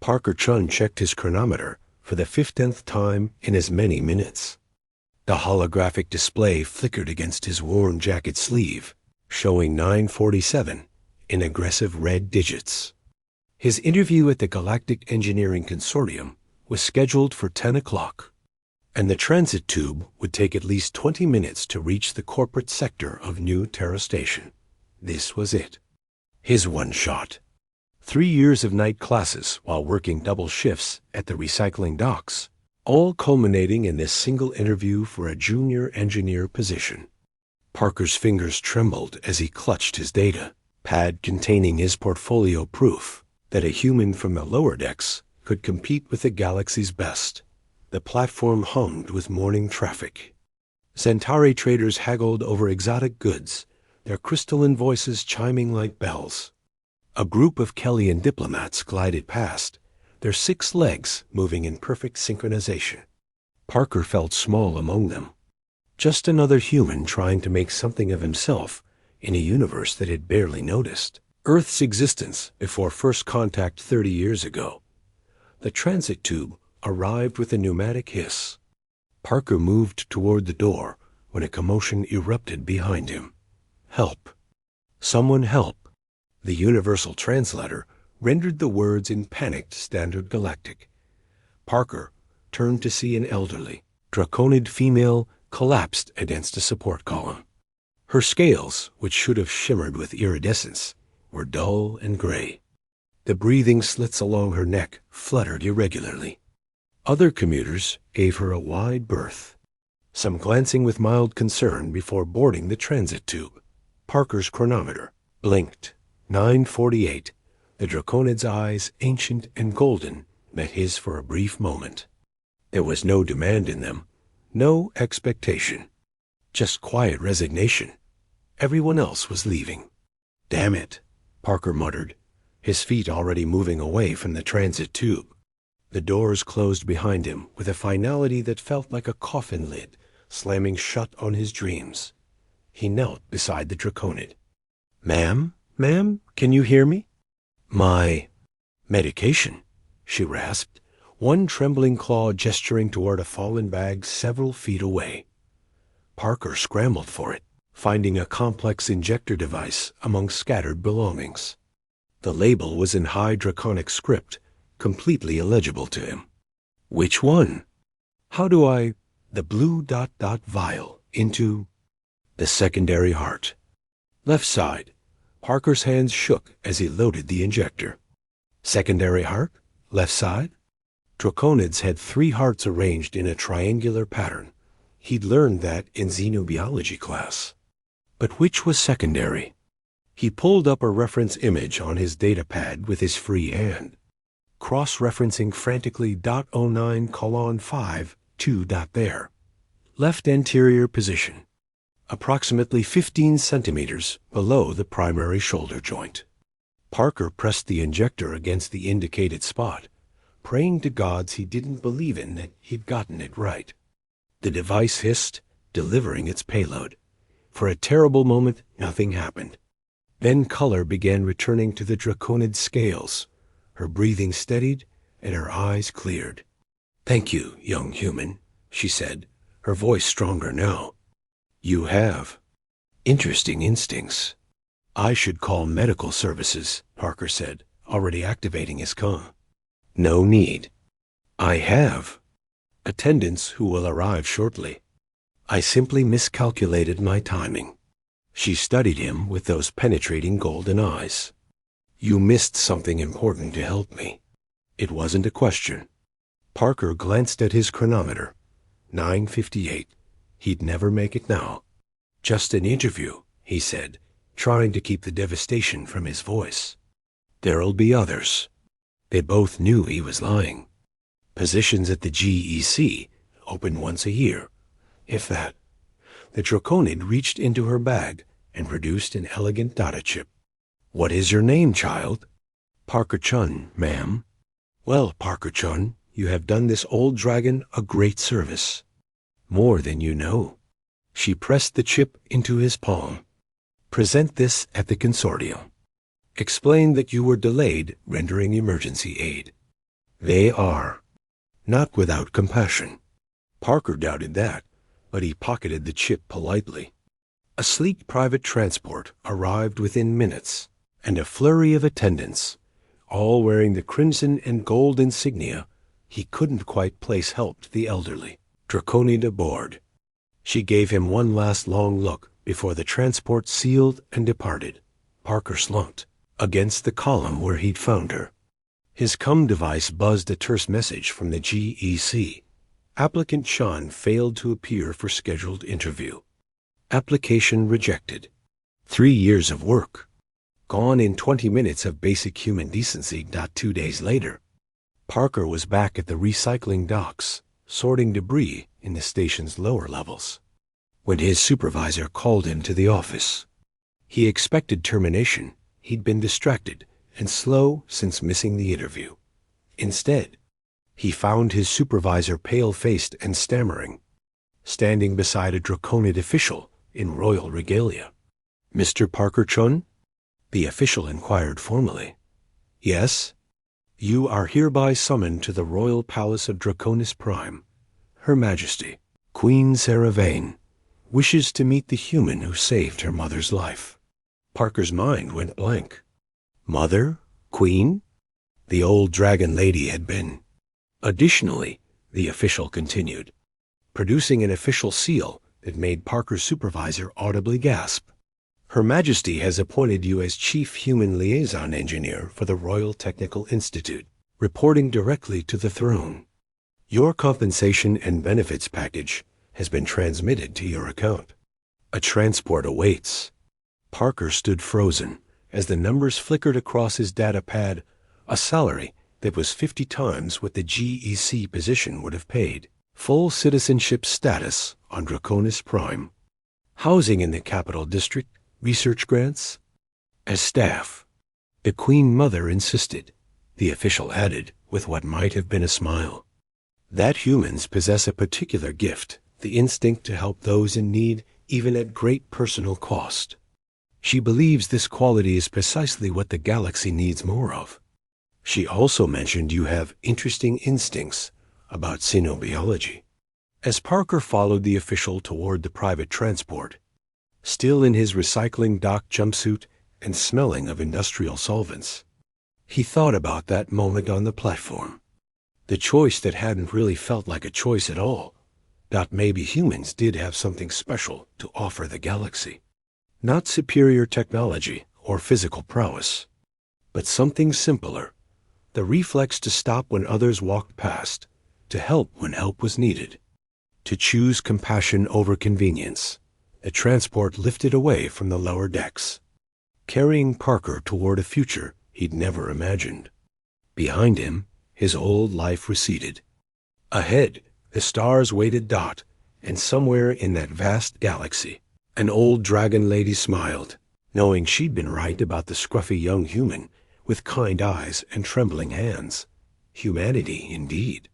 Parker Chun checked his chronometer for the 15th time in as many minutes. The holographic display flickered against his worn jacket sleeve, showing 9:47 in aggressive red digits. His interview at the Galactic Engineering Consortium was scheduled for 10 o'clock, and the transit tube would take at least 20 minutes to reach the corporate sector of New Terra Station. This was it. His one shot. 3 years of night classes while working double shifts at the recycling docks, all culminating in this single interview for a junior engineer position. Parker's fingers trembled as he clutched his data pad containing his portfolio proof that a human from the lower decks could compete with the galaxy's best. The platform hummed with morning traffic. Centauri traders haggled over exotic goods, their crystalline voices chiming like bells. A group of Kellyan diplomats glided past, their 6 legs moving in perfect synchronization. Parker felt small among them. Just another human trying to make something of himself in a universe that had barely noticed Earth's existence before first contact 30 years ago. The transit tube arrived with a pneumatic hiss. Parker moved toward the door when a commotion erupted behind him. Help. Someone help. The universal translator rendered the words in panicked Standard Galactic. Parker turned to see an elderly, Draconid female collapsed against a support column. Her scales, which should have shimmered with iridescence, were dull and gray. The breathing slits along her neck fluttered irregularly. Other commuters gave her a wide berth, some glancing with mild concern before boarding the transit tube. Parker's chronometer blinked. 9:48. The Draconid's eyes, ancient and golden, met his for a brief moment. There was no demand in them, no expectation, just quiet resignation. Everyone else was leaving. Damn it, Parker muttered, his feet already moving away from the transit tube. The doors closed behind him with a finality that felt like a coffin lid slamming shut on his dreams. He knelt beside the Draconid. Ma'am, can you hear me? My medication, she rasped, one trembling claw gesturing toward a fallen bag several feet away. Parker scrambled for it, finding a complex injector device among scattered belongings. The label was in high draconic script, completely illegible to him. Which one? How do I... The blue ... vial into... The secondary heart. Left side. Parker's hands shook as he loaded the injector. Secondary heart? Left side? Draconids had 3 hearts arranged in a triangular pattern. He'd learned that in xenobiology class. But which was secondary? He pulled up a reference image on his datapad with his free hand, cross-referencing frantically .09:5, 2. There. Left anterior position. Approximately 15 centimeters below the primary shoulder joint. Parker pressed the injector against the indicated spot, praying to gods he didn't believe in that he'd gotten it right. The device hissed, delivering its payload. For a terrible moment, nothing happened. Then color began returning to the Draconid scales. Her breathing steadied, and her eyes cleared. "Thank you, young human," she said, her voice stronger now. "You have interesting instincts." "I should call medical services," Parker said, already activating his con. "No need. I have attendants who will arrive shortly. I simply miscalculated my timing." She studied him with those penetrating golden eyes. "You missed something important to help me." It wasn't a question. Parker glanced at his chronometer. 9:58. He'd never make it now. "Just an interview," he said, trying to keep the devastation from his voice. "There'll be others." They both knew he was lying. Positions at the GEC open once a year, if that. The Draconid reached into her bag and produced an elegant data chip. "What is your name, child?" "Parker Chun, ma'am." "Well, Parker Chun, you have done this old dragon a great service. More than you know." She pressed the chip into his palm. "Present this at the consortium. Explain that you were delayed rendering emergency aid." They are. Not without compassion. Parker doubted that, but he pocketed the chip politely. A sleek private transport arrived within minutes, and a flurry of attendants, all wearing the crimson and gold insignia he couldn't quite place, helped the elderly Draconid aboard. She gave him one last long look before the transport sealed and departed. Parker slumped against the column where he'd found her. His COM device buzzed a terse message from the GEC. Applicant Sean failed to appear for scheduled interview. Application rejected. 3 years of work gone in 20 minutes of basic human decency. 2 days later, Parker was back at the recycling docks, sorting debris in the station's lower levels, when his supervisor called him to the office. He expected termination. He'd been distracted and slow since missing the interview. Instead, he found his supervisor pale-faced and stammering, standing beside a Draconid official in royal regalia. "Mr. Parker Chun?" the official inquired formally. "Yes? You are hereby summoned to the royal palace of Draconis Prime. Her Majesty, Queen Saravain, wishes to meet the human who saved her mother's life." Parker's mind went blank. Mother? Queen? The old dragon lady had been. Additionally, the official continued, producing an official seal that made Parker's supervisor audibly gasp. "Her Majesty has appointed you as Chief Human Liaison Engineer for the Royal Technical Institute, reporting directly to the throne. Your compensation and benefits package has been transmitted to your account. A transport awaits." Parker stood frozen as the numbers flickered across his data pad, a salary that was 50 times what the GEC position would have paid. Full citizenship status on Draconis Prime. Housing in the Capital District, research grants. As staff. The Queen Mother insisted, the official added with what might have been a smile, that humans possess a particular gift, the instinct to help those in need even at great personal cost. She believes this quality is precisely what the galaxy needs more of. She also mentioned you have interesting instincts about xenobiology. As Parker followed the official toward the private transport, still in his recycling dock jumpsuit and smelling of industrial solvents, he thought about that moment on the platform. The choice that hadn't really felt like a choice at all. That maybe humans did have something special to offer the galaxy. Not superior technology or physical prowess, but something simpler. The reflex to stop when others walked past, to help when help was needed, to choose compassion over convenience. The transport lifted away from the lower decks, carrying Parker toward a future he'd never imagined. Behind him, his old life receded. Ahead, the stars waited dot, and somewhere in that vast galaxy, an old dragon lady smiled, knowing she'd been right about the scruffy young human with kind eyes and trembling hands. Humanity, indeed.